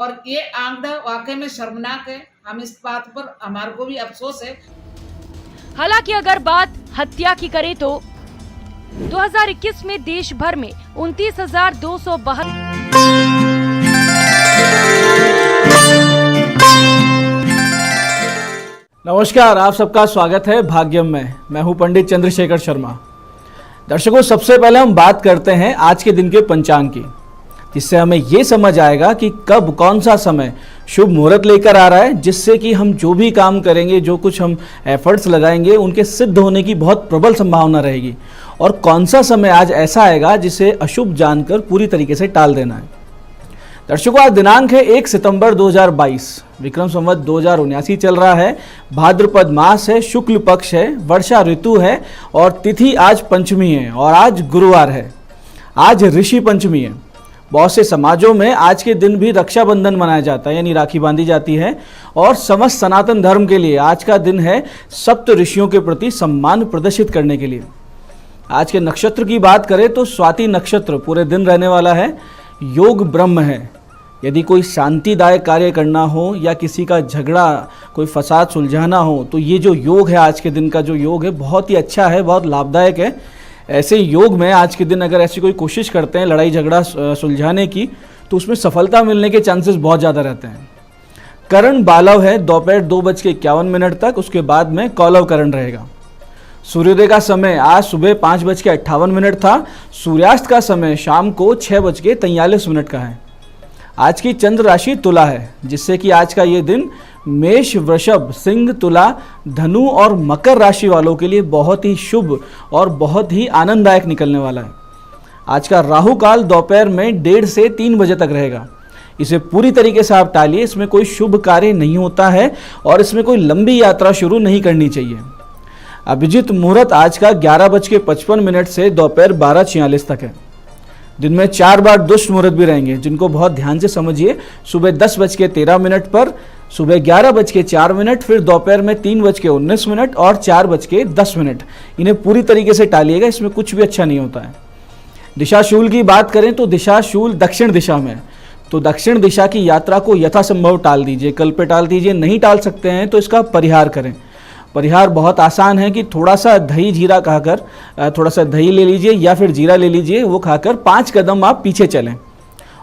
और ये आंकड़ा वाकई में शर्मनाक है। हम इस बात पर हमारे को भी अफसोस है। हालांकि अगर बात हत्या की करें तो 2021 में देश भर में 29,272 नमस्कार, आप सबका स्वागत है भाग्यम में। मैं हूं पंडित चंद्रशेखर शर्मा। दर्शकों, सबसे पहले हम बात करते हैं आज के दिन के पंचांग की, जिससे हमें ये समझ आएगा कि कब कौन सा समय शुभ मुहूर्त लेकर आ रहा है, जिससे कि हम जो भी काम करेंगे, जो कुछ हम एफर्ट्स लगाएंगे, उनके सिद्ध होने की बहुत प्रबल संभावना रहेगी। और कौन सा समय आज ऐसा आएगा जिसे अशुभ जानकर पूरी तरीके से टाल देना है। दर्शकों, आज दिनांक है 1 सितंबर 2022, विक्रम संवत 2079 चल रहा है। भाद्रपद मास है, शुक्ल पक्ष है, वर्षा ऋतु है और तिथि आज पंचमी है और आज गुरुवार है। आज ऋषि पंचमी है। बहुत से समाजों में आज के दिन भी रक्षाबंधन मनाया जाता है, यानी राखी बांधी जाती है। और समस्त सनातन धर्म के लिए आज का दिन है सप्त ऋषियों के प्रति सम्मान प्रदर्शित करने के लिए। आज के नक्षत्र की बात करें तो स्वाति नक्षत्र पूरे दिन रहने वाला है। योग ब्रह्म है। यदि कोई शांतिदायक कार्य करना हो या किसी का झगड़ा, कोई फसाद सुलझाना हो, तो ये जो योग है, आज के दिन का जो योग है, बहुत ही अच्छा है, बहुत लाभदायक है। ऐसे योग में आज के दिन अगर ऐसी कोई कोशिश करते हैं लड़ाई झगड़ा सुलझाने की, तो उसमें सफलता मिलने के चांसेस बहुत ज़्यादा रहते हैं। करण बालव है दोपहर 2:51 तक, उसके बाद में कौलव करण रहेगा। सूर्योदय का समय आज सुबह 5:58 था। सूर्यास्त का समय शाम को 6:43 का है। आज की चंद्र राशि तुला है, जिससे कि आज का ये दिन मेष, वृषभ, सिंह, तुला, धनु और मकर राशि वालों के लिए बहुत ही शुभ और बहुत ही आनंददायक निकलने वाला है। आज का राहु काल दोपहर में 1:30 से 3 बजे तक रहेगा। इसे पूरी तरीके से आप टालिए। इसमें कोई शुभ कार्य नहीं होता है और इसमें कोई लंबी यात्रा शुरू नहीं करनी चाहिए। अभिजीत मुहूर्त आज का 11:55 से दोपहर 12:46 तक है। दिन में 4 बार दुष्ट मुहूर्त भी रहेंगे, जिनको बहुत ध्यान से समझिए। सुबह 10:13 पर, सुबह 11:04, फिर दोपहर में 3:19 और 4:10। इन्हें पूरी तरीके से टालिएगा, इसमें कुछ भी अच्छा नहीं होता है। दिशाशूल की बात करें तो दिशाशूल दक्षिण दिशा में, तो दक्षिण दिशा की यात्रा को यथासंभव टाल दीजिए। कल पे टाल दीजिए, नहीं टाल सकते हैं तो इसका परिहार करें। परिहार बहुत आसान है कि थोड़ा सा दही जीरा खाकर, थोड़ा सा दही ले लीजिए या फिर जीरा ले लीजिए, वो खाकर 5 कदम आप पीछे चलें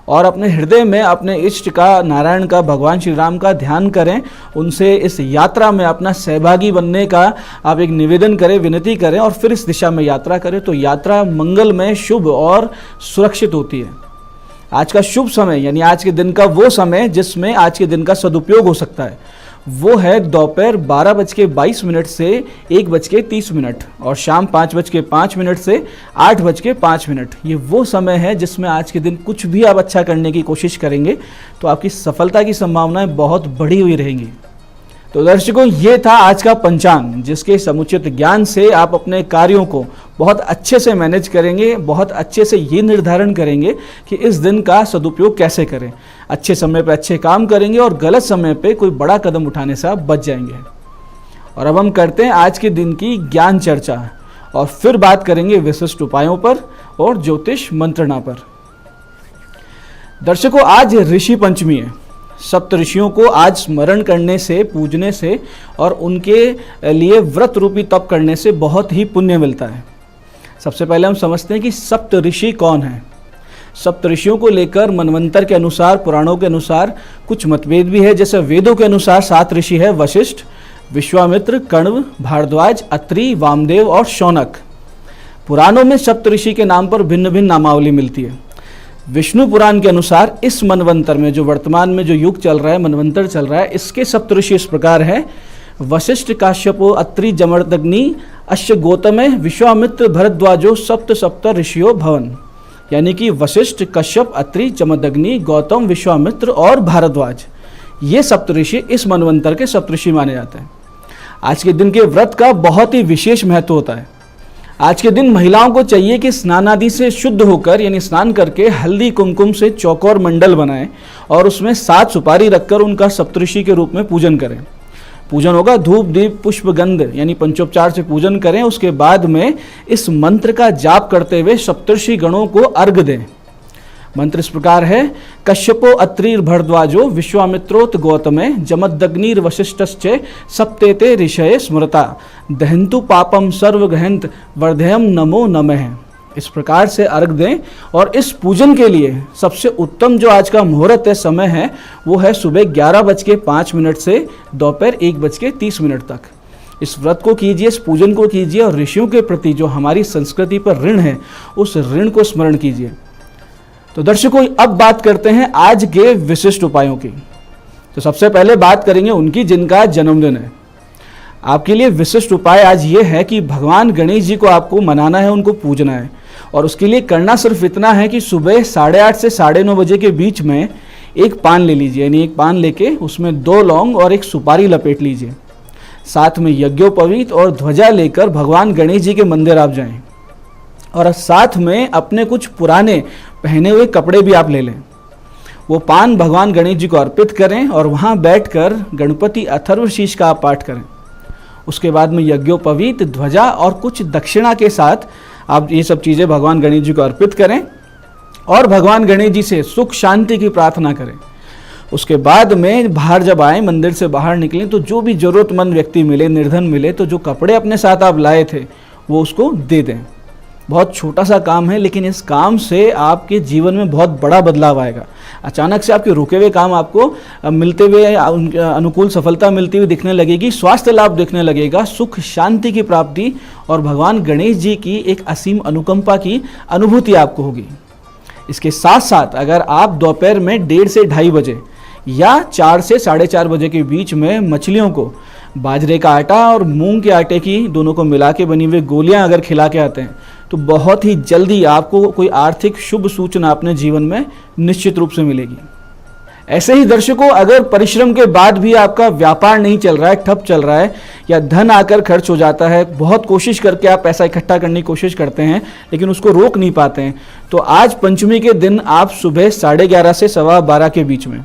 और अपने हृदय में अपने इष्ट का, नारायण का, भगवान श्री राम का ध्यान करें। उनसे इस यात्रा में अपना सहभागी बनने का आप एक निवेदन करें, विनती करें और फिर इस दिशा में यात्रा करें, तो यात्रा मंगलमय, शुभ और सुरक्षित होती है। आज का शुभ समय, यानी आज के दिन का वो समय जिसमें आज के दिन का सदुपयोग हो सकता है, वो है दोपहर 12:22 से 1:30 और शाम 5:05 से 8:05। ये वो समय है जिसमें आज के दिन कुछ भी आप अच्छा करने की कोशिश करेंगे तो आपकी सफलता की संभावनाएं बहुत बढ़ी हुई रहेंगी। तो दर्शकों, ये था आज का पंचांग, जिसके समुचित ज्ञान से आप अपने कार्यों को बहुत अच्छे से मैनेज करेंगे, बहुत अच्छे से ये निर्धारण करेंगे कि इस दिन का सदुपयोग कैसे करें। अच्छे समय पे अच्छे काम करेंगे और गलत समय पे कोई बड़ा कदम उठाने से आप बच जाएंगे। और अब हम करते हैं आज के दिन की ज्ञान चर्चा और फिर बात करेंगे विशिष्ट उपायों पर और ज्योतिष मंत्रणा पर। दर्शकों, आज ऋषि पंचमी है। सप्त ऋषियों को आज स्मरण करने से, पूजने से और उनके लिए व्रत रूपी तप करने से बहुत ही पुण्य मिलता है। सबसे पहले हम समझते हैं कि सप्त ऋषि कौन है। सप्त ऋषियों को लेकर मनवंतर के अनुसार, पुराणों के अनुसार कुछ मतभेद भी है। जैसे वेदों के अनुसार 7 ऋषि है: वशिष्ठ, विश्वामित्र, कण्व, भारद्वाज, अत्रि, वामदेव और शौनक। पुराणों में सप्त ऋषि के नाम पर भिन्न भिन्न नामावली मिलती है। विष्णु पुराण के अनुसार इस मनवंतर में, जो वर्तमान में जो युग चल रहा है, मनवंतर चल रहा है, इसके सप्त ऋषि इस प्रकार है: वशिष्ठ, काश्यपो, अत्रि, जमदग्नि, अश्य, गौतमे, विश्वामित्र, भरद्वाजो, सप्त सप्त ऋषियो भवन। यानी कि वशिष्ठ, कश्यप, अत्रि, जमदग्नि, गौतम, विश्वामित्र और भारद्वाज, ये सप्त ऋषि इस मनवंतर के सप्त ऋषि माने जाते हैं। आज के दिन के व्रत का बहुत ही विशेष महत्व होता है। आज के दिन महिलाओं को चाहिए कि स्नान आदि से शुद्ध होकर, यानी स्नान करके हल्दी कुमकुम से चौकोर मंडल बनाएं और उसमें 7 सुपारी रखकर उनका सप्तऋषि के रूप में पूजन करें। पूजन होगा धूप, दीप, पुष्प, गंध यानी पंचोपचार से पूजन करें। उसके बाद में इस मंत्र का जाप करते हुए सप्तर्षि गणों को अर्घ दें। मंत्र इस प्रकार है, कश्यपो अत्रिर भरद्वाजो विश्वामित्रोत गौतमे जमदग्निर वशिष्ठश्चे सप्तेते ऋषये स्मृता दहंतु पापम सर्व गहंत वर्धयम नमो नमः। इस प्रकार से अर्घ दें। और इस पूजन के लिए सबसे उत्तम जो आज का मुहूर्त है, समय है, वो है सुबह 11:05 से दोपहर 1:30 तक। इस व्रत को कीजिए, इस पूजन को कीजिए और ऋषियों के प्रति जो हमारी संस्कृति पर ऋण है उस ऋण को स्मरण कीजिए। तो दर्शकों, अब बात करते हैं आज के विशिष्ट उपायों की। तो सबसे पहले बात करेंगे उनकी जिनका जन्मदिन है। आपके लिए विशिष्ट उपाय आज ये है कि भगवान गणेश जी को आपको मनाना है, उनको पूजना है। और उसके लिए करना सिर्फ इतना है कि सुबह 8:30 से 9:30 बजे के बीच में एक पान ले लीजिए, यानी एक पान लेके उसमें 2 लौंग और एक सुपारी लपेट लीजिए। साथ में यज्ञोपवीत और ध्वजा लेकर भगवान गणेश जी के मंदिर आप जाएं। और साथ में अपने कुछ पुराने पहने हुए कपड़े भी आप ले लें। वो पान भगवान गणेश जी को अर्पित करें और वहाँ बैठकर गणपति अथर्वशीष का आप पाठ करें। उसके बाद में यज्ञोपवीत, ध्वजा और कुछ दक्षिणा के साथ आप ये सब चीज़ें भगवान गणेश जी को अर्पित करें और भगवान गणेश जी से सुख शांति की प्रार्थना करें। उसके बाद में बाहर जब आए, मंदिर से बाहर निकलें, तो जो भी ज़रूरतमंद व्यक्ति मिले, निर्धन मिले, तो जो कपड़े अपने साथ आप लाए थे वो उसको दे दें। बहुत छोटा सा काम है, लेकिन इस काम से आपके जीवन में बहुत बड़ा बदलाव आएगा। अचानक से आपके रुके हुए काम आपको मिलते हुए, अनुकूल सफलता मिलती हुई दिखने लगेगी, स्वास्थ्य लाभ दिखने लगेगा, सुख शांति की प्राप्ति और भगवान गणेश जी की एक असीम अनुकंपा की अनुभूति आपको होगी। इसके साथ साथ अगर आप दोपहर में 1:30 से 2:30 बजे या 4 से 4:30 बजे के बीच में मछलियों को बाजरे का आटा और मूंग के आटे की दोनों को मिला के बनी हुई गोलियां अगर खिला के आते हैं, तो बहुत ही जल्दी आपको कोई आर्थिक शुभ सूचना अपने जीवन में निश्चित रूप से मिलेगी। ऐसे ही दर्शकों, अगर परिश्रम के बाद भी आपका व्यापार नहीं चल रहा है, ठप चल रहा है, या धन आकर खर्च हो जाता है, बहुत कोशिश करके आप पैसा इकट्ठा करने की कोशिश करते हैं लेकिन उसको रोक नहीं पाते हैं, तो आज पंचमी के दिन आप सुबह 11:30 से 12:15 के बीच में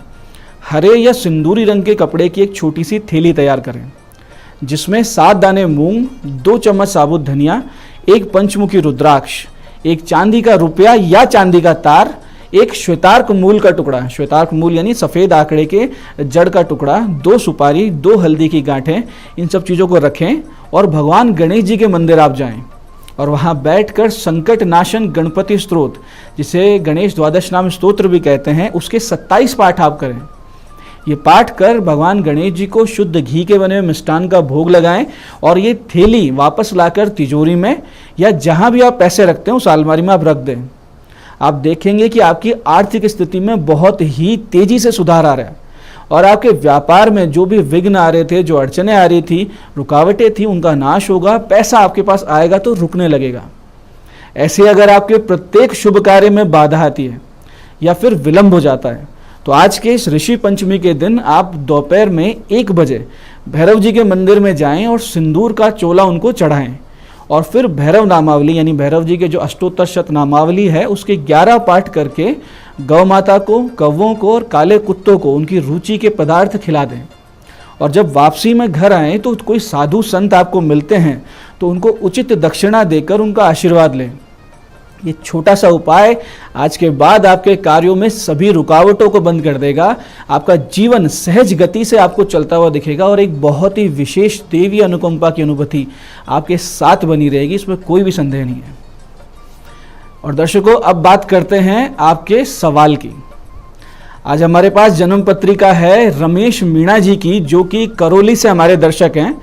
हरे या सिंदूरी रंग के कपड़े की एक छोटी सी थैली तैयार करें, जिसमें 7 दाने मूंग, 2 चम्मच साबुत धनिया, 1 पंचमुखी रुद्राक्ष, 1 चांदी का रुपया या चांदी का तार, 1 श्वेतार्क मूल का टुकड़ा, श्वेतार्क मूल यानी सफ़ेद आंकड़े के जड़ का टुकड़ा, 2 सुपारी, 2 हल्दी की गांठें, इन सब चीज़ों को रखें और भगवान गणेश जी के मंदिर आप जाएं और वहाँ बैठकर संकट नाशन गणपति स्तोत्र, जिसे गणेश द्वादश नाम स्तोत्र भी कहते हैं, उसके 27 पाठ आप करें। ये पाठ कर भगवान गणेश जी को शुद्ध घी के बने हुए मिष्ठान का भोग लगाएं और ये थैली वापस लाकर तिजोरी में या जहाँ भी आप पैसे रखते हैं उस अलमारी में आप रख दें। आप देखेंगे कि आपकी आर्थिक स्थिति में बहुत ही तेजी से सुधार आ रहा है और आपके व्यापार में जो भी विघ्न आ रहे थे, जो अड़चने आ रही थी, रुकावटें थी, उनका नाश होगा। पैसा आपके पास आएगा तो रुकने लगेगा। ऐसे अगर आपके प्रत्येक शुभ कार्य में बाधा आती है या फिर विलंब हो जाता है, तो आज के इस ऋषि पंचमी के दिन आप दोपहर में 1 बजे भैरव जी के मंदिर में जाएं और सिंदूर का चोला उनको चढ़ाएं और फिर भैरव नामावली यानी भैरव जी के जो अष्टोत्तर शत नामावली है उसके 11 पाठ करके गौ माता को, कौवों को और काले कुत्तों को उनकी रुचि के पदार्थ खिला दें। और जब वापसी में घर आएँ तो कोई साधु संत आपको मिलते हैं तो उनको उचित दक्षिणा देकर उनका आशीर्वाद लें। ये छोटा सा उपाय आज के बाद आपके कार्यों में सभी रुकावटों को बंद कर देगा। आपका जीवन सहज गति से आपको चलता हुआ दिखेगा और एक बहुत ही विशेष देवी अनुकंपा की अनुभूति आपके साथ बनी रहेगी, इसमें कोई भी संदेह नहीं है। और दर्शकों, अब बात करते हैं आपके सवाल की। आज हमारे पास जन्म पत्रिका है रमेश मीणा जी की, जो कि करौली से हमारे दर्शक हैं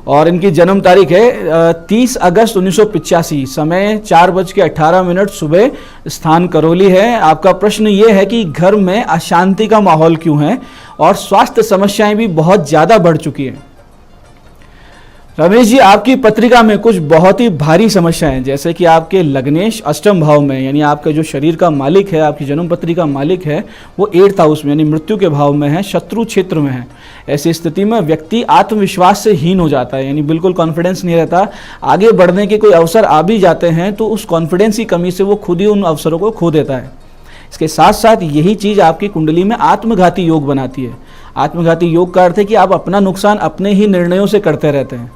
और इनकी जन्म तारीख है 30 अगस्त 1985, समय 4:18 सुबह, स्थान करौली है। आपका प्रश्न ये है कि घर में अशांति का माहौल क्यों है और स्वास्थ्य समस्याएं भी बहुत ज़्यादा बढ़ चुकी हैं। रमेश जी, आपकी पत्रिका में कुछ बहुत ही भारी समस्याएं, जैसे कि आपके लग्नेश अष्टम भाव में, यानी आपका जो शरीर का मालिक है, आपकी जन्म पत्रिका मालिक है, वो 8th हाउस में यानी मृत्यु के भाव में है, शत्रु क्षेत्र में है। ऐसी स्थिति में व्यक्ति आत्मविश्वास से हीन हो जाता है, यानी बिल्कुल कॉन्फिडेंस नहीं रहता। आगे बढ़ने के कोई अवसर आ भी जाते हैं तो उस कॉन्फिडेंस की कमी से वो खुद ही उन अवसरों को खो देता है। इसके साथ साथ यही चीज़ आपकी कुंडली में आत्मघाती योग बनाती है। आत्मघाती योग का अर्थ है कि आप अपना नुकसान अपने ही निर्णयों से करते रहते हैं।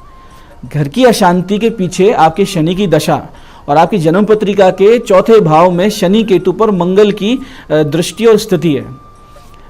घर की अशांति के पीछे आपके शनि की दशा और आपकी जन्म पत्रिका के चौथे भाव में शनि केतु पर मंगल की दृष्टि और स्थिति है।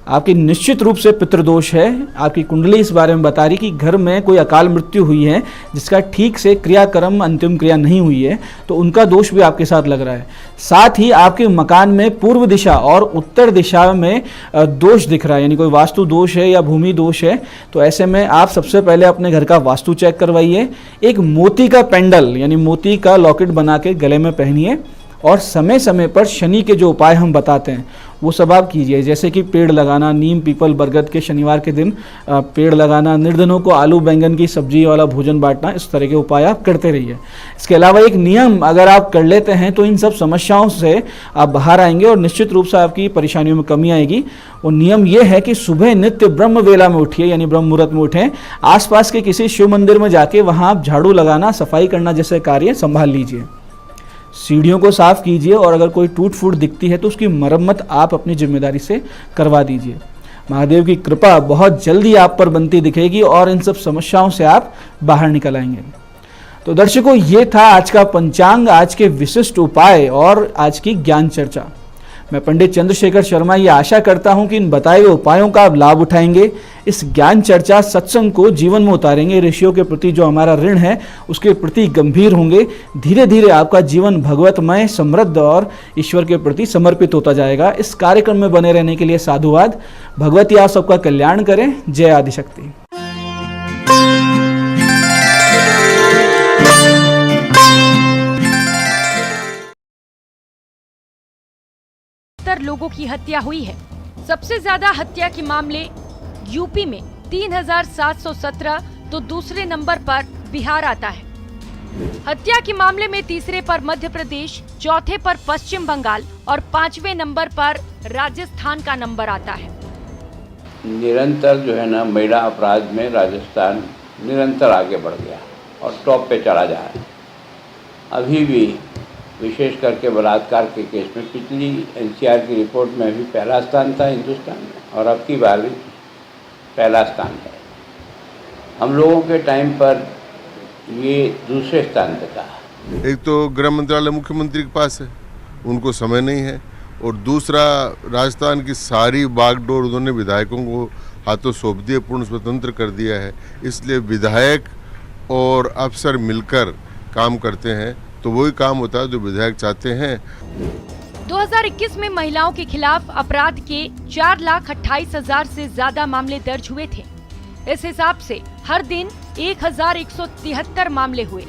आपकी निश्चित रूप से पितृदोष है। आपकी कुंडली इस बारे में बता रही कि घर में कोई अकाल मृत्यु हुई है जिसका ठीक से क्रियाक्रम अंतिम क्रिया नहीं हुई है, तो उनका दोष भी आपके साथ लग रहा है। साथ ही आपके मकान में पूर्व दिशा और उत्तर दिशा में दोष दिख रहा है, यानी कोई वास्तु दोष है या भूमि दोष है। तो ऐसे में आप सबसे पहले अपने घर का वास्तु चेक करवाइए। एक मोती का पेंडल यानी मोती का लॉकेट बना के गले में पहनिए और समय समय पर शनि के जो उपाय हम बताते हैं वो सब आप कीजिए, जैसे कि पेड़ लगाना, नीम पीपल बरगद के शनिवार के दिन पेड़ लगाना, निर्धनों को आलू बैंगन की सब्जी वाला भोजन बांटना, इस तरह के उपाय आप करते रहिए। इसके अलावा एक नियम अगर आप कर लेते हैं तो इन सब समस्याओं से आप बाहर आएंगे और निश्चित रूप से आपकी परेशानियों में कमी आएगी। वो नियम ये है कि सुबह नित्य ब्रह्म वेला में उठिए, यानी ब्रह्म मुहूर्त में उठें। आसपास के किसी शिव मंदिर में जाके वहाँ आप झाड़ू लगाना, सफाई करना जैसे कार्य संभाल लीजिए। सीढ़ियों को साफ कीजिए और अगर कोई टूट फूट दिखती है तो उसकी मरम्मत आप अपनी जिम्मेदारी से करवा दीजिए। महादेव की कृपा बहुत जल्दी आप पर बनती दिखेगी और इन सब समस्याओं से आप बाहर निकल आएंगे। तो दर्शकों, ये था आज का पंचांग, आज के विशिष्ट उपाय और आज की ज्ञान चर्चा। मैं पंडित चंद्रशेखर शर्मा ये आशा करता हूं कि इन बताए हुए उपायों का आप लाभ उठाएंगे, इस ज्ञान चर्चा सत्संग को जीवन में उतारेंगे, ऋषियों के प्रति जो हमारा ऋण है उसके प्रति गंभीर होंगे। धीरे धीरे आपका जीवन भगवतमय, समृद्ध और ईश्वर के प्रति समर्पित होता जाएगा। इस कार्यक्रम में बने रहने के लिए साधुवाद। भगवती आप सबका कल्याण करें। जय आदिशक्ति। लोगों की हत्या हुई है। सबसे ज्यादा हत्या के मामले यूपी में 3717, तो दूसरे नंबर पर बिहार आता है। हत्या के मामले में तीसरे पर मध्य प्रदेश, चौथे पर पश्चिम बंगाल और 5वें नंबर पर राजस्थान का नंबर आता है। निरंतर जो है ना महिला अपराध में राजस्थान निरंतर आगे बढ़ गया और टॉप पे चला जा रहा है। अभी भी विशेष करके बलात्कार के केस में पिछली एनसीआर की रिपोर्ट में भी पहला स्थान था हिंदुस्तान में और अब की बार भी पहला स्थान है। हम लोगों के टाइम पर ये दूसरे स्थान पे था। एक तो गृह मंत्रालय मुख्यमंत्री के पास है, उनको समय नहीं है, और दूसरा राजस्थान की सारी बागडोर उन्होंने विधायकों को हाथों सौंप दिए, पूर्ण स्वतंत्र कर दिया है। इसलिए विधायक और अफसर मिलकर काम करते हैं तो वही काम होता है जो विधायक चाहते हैं। 2021 में महिलाओं के खिलाफ अपराध के 4,28,000 से ज्यादा मामले दर्ज हुए थे। इस हिसाब से हर दिन 1,173 मामले हुए।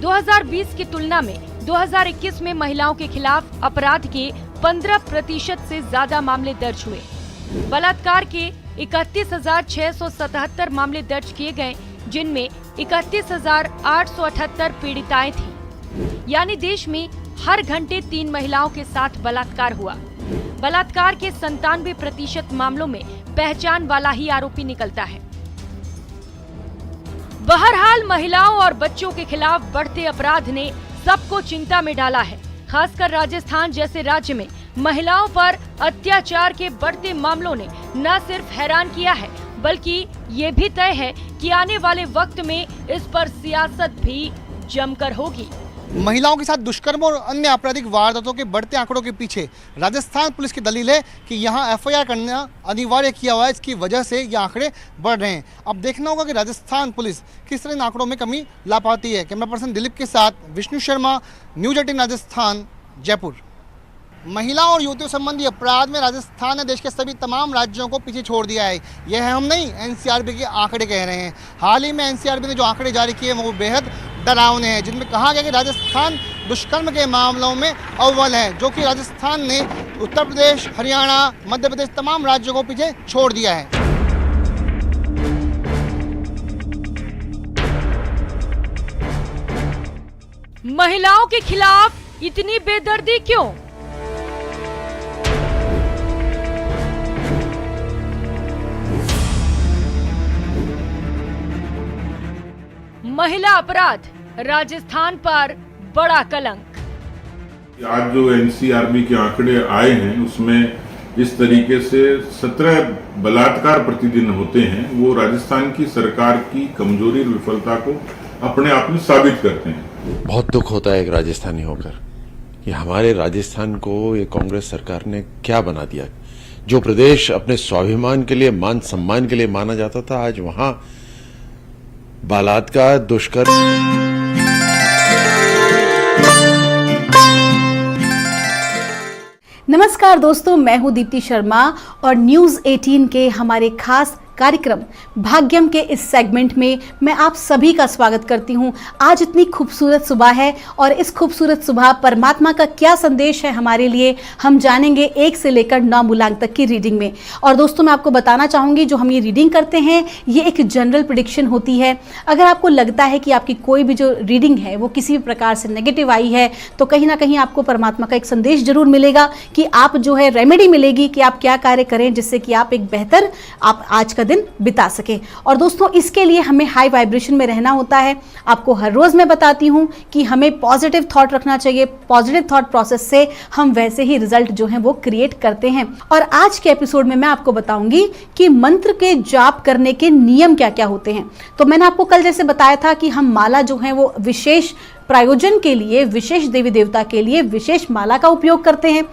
2020 की तुलना में 2021 में महिलाओं के खिलाफ अपराध के 15% से ज्यादा मामले दर्ज हुए। बलात्कार के 31,677 मामले दर्ज किए गए, जिनमें 31,878 पीड़िताएं थी। यानी देश में हर घंटे 3 महिलाओं के साथ बलात्कार हुआ। बलात्कार के 97% मामलों में पहचान वाला ही आरोपी निकलता है। बहरहाल महिलाओं और बच्चों के खिलाफ बढ़ते अपराध ने सबको चिंता में डाला है। खासकर राजस्थान जैसे राज्य में महिलाओं पर अत्याचार के बढ़ते मामलों ने न सिर्फ हैरान किया है, बल्कि ये भी तय है कि आने वाले वक्त में इस पर सियासत भी जमकर होगी। महिलाओं के साथ दुष्कर्म और अन्य आपराधिक वारदातों के बढ़ते आंकड़ों के पीछे राजस्थान पुलिस की दलील है कि यहां एफआईआर करना अनिवार्य किया हुआ है। इसकी वजह से ये आंकड़े बढ़ रहे हैं। अब देखना होगा कि राजस्थान पुलिस किस तरह इन आंकड़ों में कमी ला पाती है। कैमरा पर्सन दिलीप के साथ विष्णु शर्मा, न्यूज 18 राजस्थान, जयपुर। महिलाओं और युवतियों संबंधी अपराध में राजस्थान ने देश के सभी तमाम राज्यों को पीछे छोड़ दिया है। यह हम नहीं, एनसीआरबी के आंकड़े कह रहे हैं। हाल ही में एनसीआरबी ने जो आंकड़े जारी किए वो बेहद डरावने हैं, जिनमें कहा गया कि राजस्थान दुष्कर्म के मामलों में अव्वल है, जो कि राजस्थान ने उत्तर प्रदेश, हरियाणा, मध्य प्रदेश तमाम राज्यों को पीछे छोड़ दिया है। महिलाओं के खिलाफ इतनी बेदर्दी क्यों? महिला अपराध राजस्थान पर बड़ा कलंक। आज जो एनसीआरबी के आंकड़े आए हैं उसमें जिस तरीके से 17 बलात्कार प्रतिदिन होते हैं वो राजस्थान की सरकार की कमजोरी और विफलता को अपने आप में साबित करते हैं। बहुत दुख होता है एक राजस्थानी होकर कि हमारे राजस्थान को ये कांग्रेस सरकार ने क्या बना दिया। जो प्रदेश अपने स्वाभिमान के लिए, मान सम्मान के लिए माना जाता था, आज वहां बलात्कार, दुष्कर्म। नमस्कार दोस्तों, मैं हूं दीप्ति शर्मा और न्यूज़ 18 के हमारे खास कार्यक्रम भाग्यम के इस सेगमेंट में मैं आप सभी का स्वागत करती हूं। आज इतनी खूबसूरत सुबह है और इस खूबसूरत सुबह परमात्मा का क्या संदेश है हमारे लिए, हम जानेंगे 1 से लेकर 9 मूलांक तक की रीडिंग में। और दोस्तों, मैं आपको बताना चाहूँगी, जो हम ये रीडिंग करते हैं ये एक जनरल प्रेडिक्शन होती है। अगर आपको लगता है कि आपकी कोई भी जो रीडिंग है वो किसी भी प्रकार से नेगेटिव आई है तो कहीं ना कहीं आपको परमात्मा का एक संदेश जरूर मिलेगा कि आप जो है रेमेडी मिलेगी कि आप क्या कार्य करें जिससे कि आप एक बेहतर आप आज का दिन बिता सके। और दोस्तों, इसके लिए हमें हाई वाइब्रेशन में रहना होता है। आपको हर रोज मैं बताती हूं कि हमें पॉजिटिव थॉट रखना चाहिए। पॉजिटिव थॉट प्रोसेस से हम वैसे ही रिजल्ट जो है वो क्रिएट करते हैं। और आज के एपिसोड में मैं आपको बताऊंगी कि मंत्र के जाप करने के नियम क्या क्या होते हैं। तो मैंने आपको कल जैसे बताया था कि हम माला जो है वो विशेष प्रायोजन के लिए, विशेष देवी देवता के लिए विशेष माला का उपयोग करते हैं।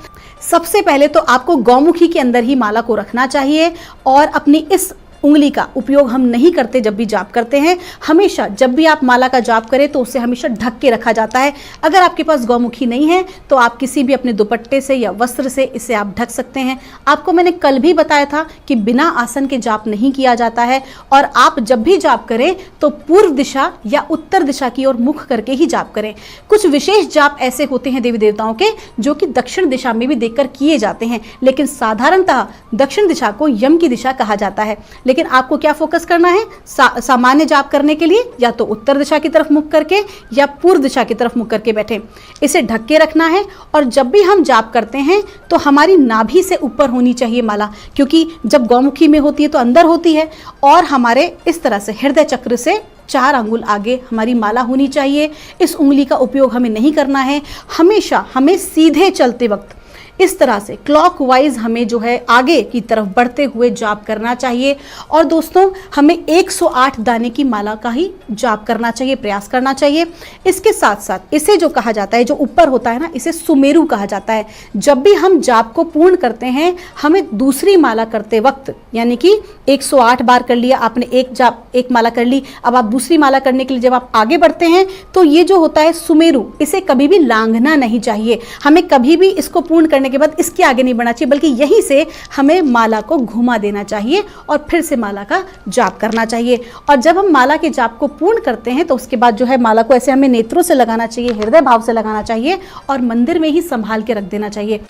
सबसे पहले तो आपको गौमुखी के अंदर ही माला को रखना चाहिए और अपनी इस उंगली का उपयोग हम नहीं करते जब भी जाप करते हैं। हमेशा जब भी आप माला का जाप करें तो उसे हमेशा ढक के रखा जाता है। अगर आपके पास गौमुखी नहीं है तो आप किसी भी अपने दुपट्टे से या वस्त्र से इसे आप ढक सकते हैं। आपको मैंने कल भी बताया था कि बिना आसन के जाप नहीं किया जाता है और आप जब भी जाप करें तो पूर्व दिशा या उत्तर दिशा की ओर मुख करके ही जाप करें। कुछ विशेष जाप ऐसे होते हैं देवी देवताओं के जो कि दक्षिण दिशा में भी देखकर किए जाते हैं, लेकिन साधारणतः दक्षिण दिशा को यम की दिशा कहा जाता है। लेकिन आपको क्या फोकस करना है, सामान्य जाप करने के लिए या तो उत्तर दिशा की तरफ मुख करके या पूर्व दिशा की तरफ मुख करके बैठे। इसे ढक के रखना है और जब भी हम जाप करते हैं तो हमारी नाभि से ऊपर होनी चाहिए माला, क्योंकि जब गौमुखी में होती है तो अंदर होती है और हमारे इस तरह से हृदय चक्र से 4 अंगुल आगे हमारी माला होनी चाहिए। इस उंगली का उपयोग हमें नहीं करना है। हमेशा हमें सीधे चलते वक्त इस तरह से क्लॉकवाइज हमें जो है आगे की तरफ बढ़ते हुए जाप करना चाहिए। और दोस्तों, हमें 108 दाने की माला का ही जाप करना चाहिए, प्रयास करना चाहिए। इसके साथ साथ इसे जो कहा जाता है, जो ऊपर होता है ना, इसे सुमेरु कहा जाता है। जब भी हम जाप को पूर्ण करते हैं हमें दूसरी माला करते वक्त, यानी कि 108 बार कर लिया आपने, एक माला कर ली, अब आप दूसरी माला करने के लिए जब आप आगे बढ़ते हैं तो ये जो होता है सुमेरु, इसे कभी भी लांघना नहीं चाहिए। हमें कभी भी इसको पूर्ण करने के बाद इसके आगे नहीं बढ़ना चाहिए, बल्कि यहीं से हमें माला को घुमा देना चाहिए और फिर से माला का जाप करना चाहिए। और जब हम माला के जाप को पूर्ण करते हैं तो उसके बाद जो है माला को ऐसे हमें नेत्रों से लगाना चाहिए, हृदय भाव से लगाना चाहिए और मंदिर में ही संभाल के रख देना चाहिए।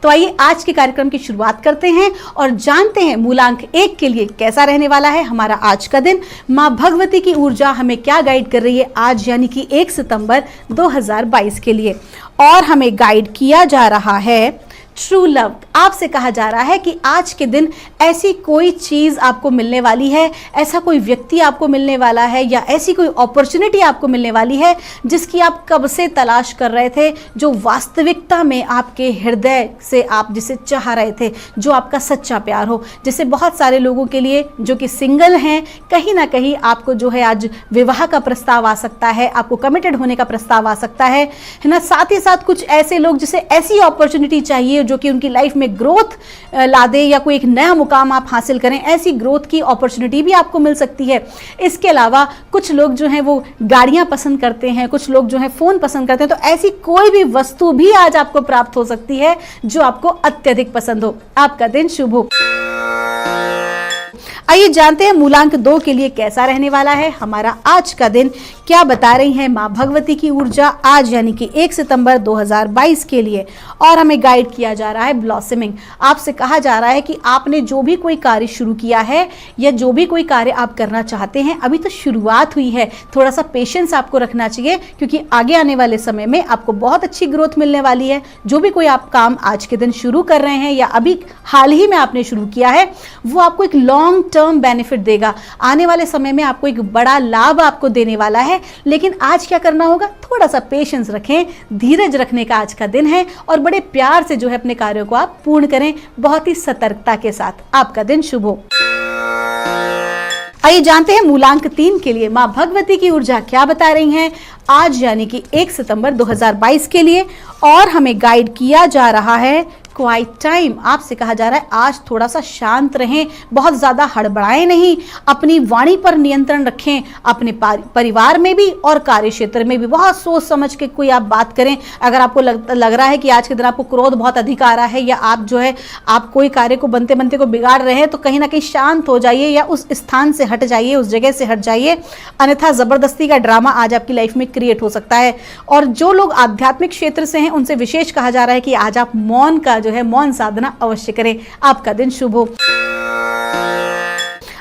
तो आइए आज के कार्यक्रम की शुरुआत करते हैं और जानते हैं मूलांक 1 के लिए कैसा रहने वाला है हमारा आज का दिन। माँ भगवती की ऊर्जा हमें क्या गाइड कर रही है आज, यानी कि 1 सितंबर 2022 के लिए। और हमें गाइड किया जा रहा है ट्रू लव। आपसे कहा जा रहा है कि आज के दिन ऐसी कोई चीज़ आपको मिलने वाली है, ऐसा कोई व्यक्ति आपको मिलने वाला है या ऐसी कोई अपॉर्चुनिटी आपको मिलने वाली है जिसकी आप कब से तलाश कर रहे थे, जो वास्तविकता में आपके हृदय से आप जिसे चाह रहे थे, जो आपका सच्चा प्यार हो। जैसे बहुत सारे लोगों के लिए जो कि सिंगल हैं, कहीं ना कहीं आपको जो है आज विवाह का प्रस्ताव आ सकता है, आपको कमिटेड होने का प्रस्ताव आ सकता है ना। साथ ही साथ कुछ ऐसे लोग जिसे ऐसी अपॉर्चुनिटी चाहिए जो कि उनकी लाइफ में ग्रोथ ला दे या कोई एक नया मुकाम आप हासिल करें, ऐसी ग्रोथ की अपॉर्चुनिटी भी आपको मिल सकती है। इसके अलावा कुछ लोग जो हैं वो गाड़ियां पसंद करते हैं, कुछ लोग जो हैं फोन पसंद करते हैं, तो ऐसी कोई भी वस्तु भी आज आपको प्राप्त हो सकती है जो आपको अत्यधिक पसंद हो। आपका दिन शुभ हो। आइए जानते हैं मूलांक 2 के लिए कैसा रहने वाला है हमारा आज का दिन। क्या बता रही है माँ भगवती की ऊर्जा आज, यानी कि 1 सितंबर 2022 के लिए। और हमें गाइड किया जा रहा है ब्लॉसमिंग। आपसे कहा जा रहा है कि आपने जो भी कोई कार्य शुरू किया है या जो भी कोई कार्य आप करना चाहते हैं, अभी तो शुरुआत हुई है, थोड़ा सा पेशेंस आपको रखना चाहिए, क्योंकि आगे आने वाले समय में आपको बहुत अच्छी ग्रोथ मिलने वाली है। जो भी कोई आप काम आज के दिन शुरू कर रहे हैं या अभी हाल ही में आपने शुरू किया है, वो आपको एक लॉन्ग टर्म बेनिफिट देगा। आने वाले समय में आपको एक बड़ा लाभ आपको देने वाला है। लेकिन आज क्या करना होगा, थोड़ा सा पेशेंस रखें, धीरज रखने का आज का दिन है और बड़े प्यार से जो है अपने कार्यों को आप पूर्ण करें, बहुत ही सतर्कता के साथ। आपका दिन शुभ हो। आइए जानते हैं मूलांक 3 के लिए मां भगवती की ऊर्जा क्या बता रही हैं आज यानी कि 1 सितंबर 2022 के लिए। और हमें गाइड किया जा रहा है क्वाइट टाइम। आपसे कहा जा रहा है आज थोड़ा सा शांत रहें, बहुत ज्यादा हड़बड़ाएं नहीं, अपनी वाणी पर नियंत्रण रखें, अपने परिवार में भी और कार्य क्षेत्र में भी बहुत सोच समझ के कोई आप बात करें। अगर आपको लग रहा है कि आज के दिन आपको क्रोध बहुत अधिक आ रहा है या आप जो है आप कोई कार्य को बनते बनते को बिगाड़ रहे हैं, तो कहीं ना कहीं शांत हो जाइए या उस स्थान से हट जाइए, उस जगह से हट जाइए, अन्यथा जबरदस्ती का ड्रामा आज आपकी लाइफ में क्रिएट हो सकता है। और जो लोग आध्यात्मिक क्षेत्र से हैं उनसे विशेष कहा जा रहा है कि आज आप मौन का जो है मौन साधना अवश्य करें। आपका दिन शुभ हो।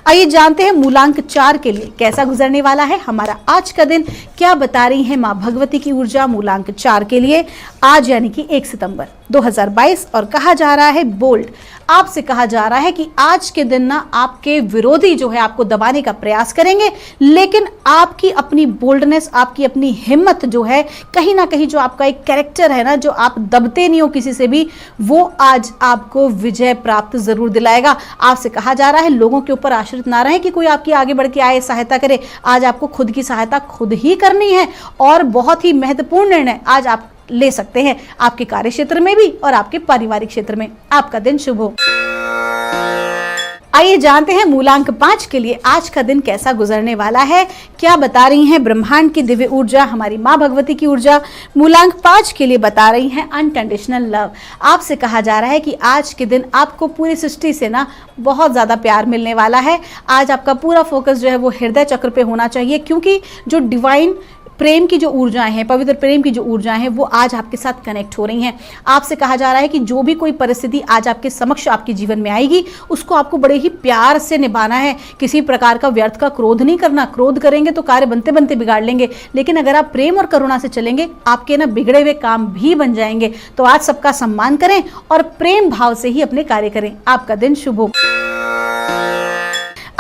आइए जानते हैं मूलांक 4 के लिए कैसा गुजरने वाला है हमारा आज का दिन। क्या बता रही है मां भगवती की ऊर्जा मूलांक 4 के लिए आज यानी कि 1 सितंबर 2022। और कहा जा रहा है बोल्ड। आपसे कहा जा रहा है कि आज के दिन ना आपके विरोधी जो है आपको दबाने का प्रयास करेंगे, लेकिन आपकी अपनी बोल्डनेस, आपकी अपनी हिम्मत जो है, कहीं ना कहीं जो आपका एक कैरेक्टर है ना, जो आप दबते नहीं हो किसी से भी, वो आज आपको विजय प्राप्त जरूर दिलाएगा। आपसे कहा जा रहा है लोगों के ऊपर आश्रित ना रहें कि कोई आपकी आगे बढ़ के आए सहायता करे। आज आपको खुद की सहायता खुद ही करनी है और बहुत ही महत्वपूर्ण निर्णय आज आप ले सकते हैं आपके कार्य क्षेत्र में भी और आपके पारिवारिक क्षेत्र में। आपका दिन शुभ हो। आइए जानते हैं मूलांक 5 के लिए आज का दिन कैसा गुजरने वाला है। क्या बता रही हैं ब्रह्मांड की दिव्य ऊर्जा, हमारी मां भगवती की ऊर्जा। मूलांक 5 के लिए बता रही हैं अनकंडीशनल लव। आपसे कहा जा रहा है कि आज के दिन आपको पूरी सृष्टि से ना बहुत ज्यादा प्यार मिलने वाला है। आज आपका पूरा फोकस जो है वो हृदय चक्र पे होना चाहिए, क्योंकि जो डिवाइन प्रेम की जो ऊर्जाएं हैं, पवित्र प्रेम की जो ऊर्जाएं हैं, वो आज आपके साथ कनेक्ट हो रही हैं। आपसे कहा जा रहा है कि जो भी कोई परिस्थिति आज आपके समक्ष आपके जीवन में आएगी, उसको आपको बड़े ही प्यार से निभाना है। किसी प्रकार का व्यर्थ का क्रोध नहीं करना। क्रोध करेंगे तो कार्य बनते बनते बिगाड़ लेंगे, लेकिन अगर आप प्रेम और करुणा से चलेंगे, आपके ना बिगड़े हुए काम भी बन जाएंगे। तो आज सबका सम्मान करें और प्रेम भाव से ही अपने कार्य करें। आपका दिन शुभ हो।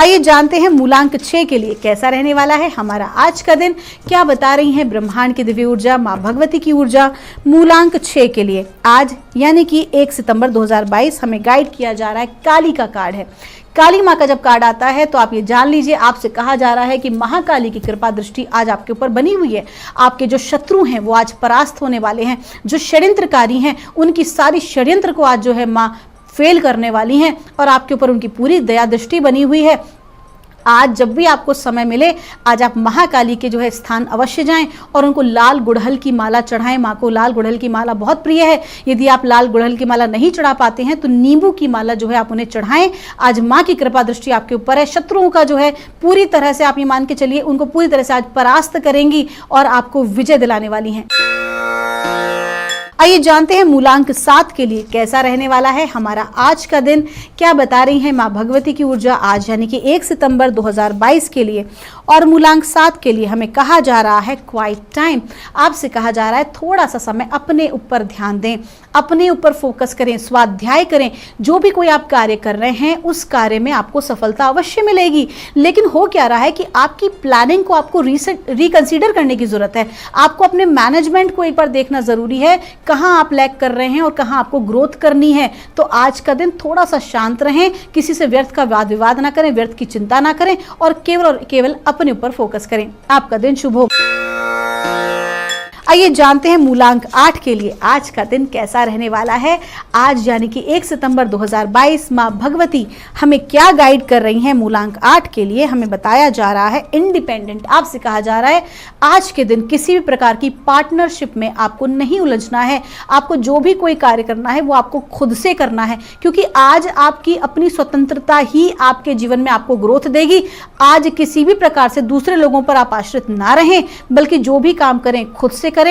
आइए जानते हैं मूलांक 6 के लिए कैसा रहने वाला है हमारा आज का दिन। क्या बता रही हैं ब्रह्मांड की दिव्य ऊर्जा, मां भगवती की ऊर्जा। मूलांक 6 के लिए आज यानी कि 1 सितंबर 2022 हमें गाइड किया जा रहा है काली का कार्ड है। काली माँ का जब कार्ड आता है तो आप ये जान लीजिए, आपसे कहा जा रहा है कि महाकाली की कृपा दृष्टि आज आपके ऊपर बनी हुई है। आपके जो शत्रु हैं वो आज परास्त होने वाले हैं। जो षड्यंत्रकारी हैं उनकी सारी षड्यंत्र को आज जो है माँ फेल करने वाली हैं और आपके ऊपर उनकी पूरी दया दृष्टि बनी हुई है। आज जब भी आपको समय मिले, आज आप महाकाली के जो है स्थान अवश्य जाएं और उनको लाल गुड़हल की माला चढ़ाएं। माँ को लाल गुड़हल की माला बहुत प्रिय है। यदि आप लाल गुड़हल की माला नहीं चढ़ा पाते हैं तो नींबू की माला जो है आप उन्हें चढ़ाएं। आज माँ की कृपा दृष्टि आपके ऊपर है। शत्रुओं का जो है पूरी तरह से आप ये मान के चलिए, उनको पूरी तरह से आज परास्त करेंगी और आपको विजय दिलाने वाली हैं। आइए जानते हैं मूलांक 7 के लिए कैसा रहने वाला है हमारा आज का दिन। क्या बता रही है मां भगवती की ऊर्जा आज यानी कि 1 सितंबर 2022 के लिए। और मूलांक 7 के लिए हमें कहा जा रहा है क्वाइट टाइम। आपसे कहा जा रहा है थोड़ा सा समय अपने ऊपर ध्यान दें, अपने ऊपर फोकस करें, स्वाध्याय करें। जो भी कोई आप कार्य कर रहे हैं उस कार्य में आपको सफलता अवश्य मिलेगी, लेकिन हो क्या रहा है कि आपकी प्लानिंग को आपको रिकंसीडर करने की जरूरत है। आपको अपने मैनेजमेंट को एक बार देखना जरूरी है, कहाँ आप लैग कर रहे हैं और कहाँ आपको ग्रोथ करनी है। तो आज का दिन थोड़ा सा शांत रहें, किसी से व्यर्थ का वाद विवाद ना करें, व्यर्थ की चिंता ना करें और केवल अपने ऊपर फोकस करें। आपका दिन शुभ हो। आइए जानते हैं मूलांक 8 के लिए आज का दिन कैसा रहने वाला है। आज यानी कि 1 सितंबर 2022 मां भगवती हमें क्या गाइड कर रही हैं। मूलांक 8 के लिए हमें बताया जा रहा है इंडिपेंडेंट। आपसे कहा जा रहा है आज के दिन किसी भी प्रकार की पार्टनरशिप में आपको नहीं उलझना है। आपको जो भी कोई कार्य करना है वो आपको खुद से करना है, क्योंकि आज आपकी अपनी स्वतंत्रता ही आपके जीवन में आपको ग्रोथ देगी। आज किसी भी प्रकार से दूसरे लोगों पर आप आश्रित ना रहें, बल्कि जो भी काम करें खुद से करें।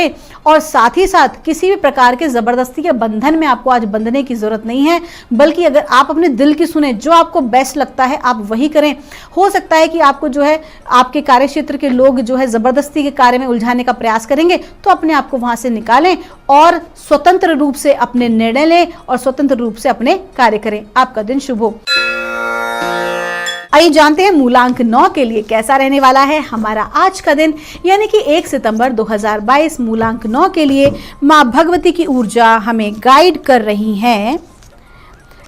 और साथ ही साथ किसी भी प्रकार के जबरदस्ती के बंधन में आपको आज बंधने की जरूरत नहीं है, बल्कि अगर आप अपने दिल की सुने, जो आपको बेस्ट लगता है आप वही करें। हो सकता है कि आपको जो है आपके कार्य क्षेत्र के लोग जो है जबरदस्ती के कार्य में उलझाने का प्रयास करेंगे, तो अपने आप को वहां से निकालें और स्वतंत्र रूप से अपने निर्णय लें और स्वतंत्र रूप से अपने कार्य करें। आपका दिन शुभ हो। आइए जानते हैं मूलांक 9 के लिए कैसा रहने वाला है हमारा आज का दिन, यानी कि 1 सितंबर 2022 मूलांक 9 के लिए मां भगवती की ऊर्जा हमें गाइड कर रही है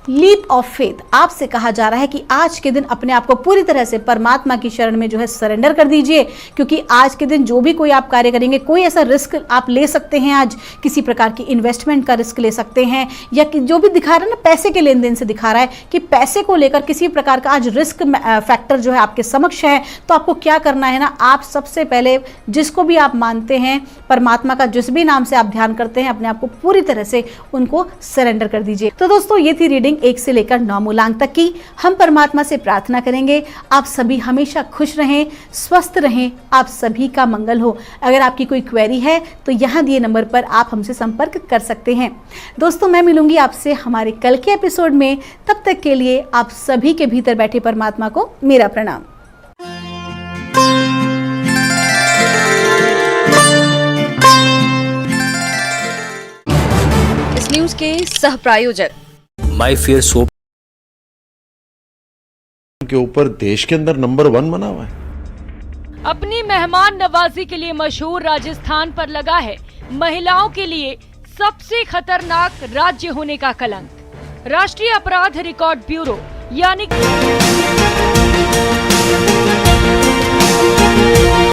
लीप ऑफ फेथ। आपसे कहा जा रहा है कि आज के दिन अपने आप को पूरी तरह से परमात्मा की शरण में जो है सरेंडर कर दीजिए, क्योंकि आज के दिन जो भी कोई आप कार्य करेंगे, कोई ऐसा रिस्क आप ले सकते हैं, आज किसी प्रकार की इन्वेस्टमेंट का रिस्क ले सकते हैं, या कि जो भी दिखा रहा है ना, पैसे के लेन देन से दिखा रहा है कि पैसे को लेकर किसी प्रकार का आज रिस्क फैक्टर जो है आपके समक्ष है। तो आपको क्या करना है ना, आप सबसे पहले जिसको भी आप मानते हैं, परमात्मा का जिस भी नाम से आप ध्यान करते हैं, अपने आप को पूरी तरह से उनको सरेंडर कर दीजिए। तो दोस्तों, ये थी रीडिंग 1 से लेकर 9 मूलांक तक की। हम परमात्मा से प्रार्थना करेंगे आप सभी हमेशा खुश रहें, स्वस्थ रहें, आप सभी का मंगल हो। अगर आपकी कोई क्वेरी है तो यहाँ दिए नंबर पर आप हमसे संपर्क कर सकते हैं। दोस्तों, मैं मिलूंगी आपसे हमारे कल के एपिसोड में। तब तक के लिए आप सभी के भीतर बैठे परमात्मा को मेरा प्रणाम। इस न्यूज के सह प्रायोजक माई फेयर सोप के ऊपर देश के अंदर नंबर 1 बना हुआ है। अपनी मेहमान नवाजी के लिए मशहूर राजस्थान पर लगा है महिलाओं के लिए सबसे खतरनाक राज्य होने का कलंक। राष्ट्रीय अपराध रिकॉर्ड ब्यूरो यानी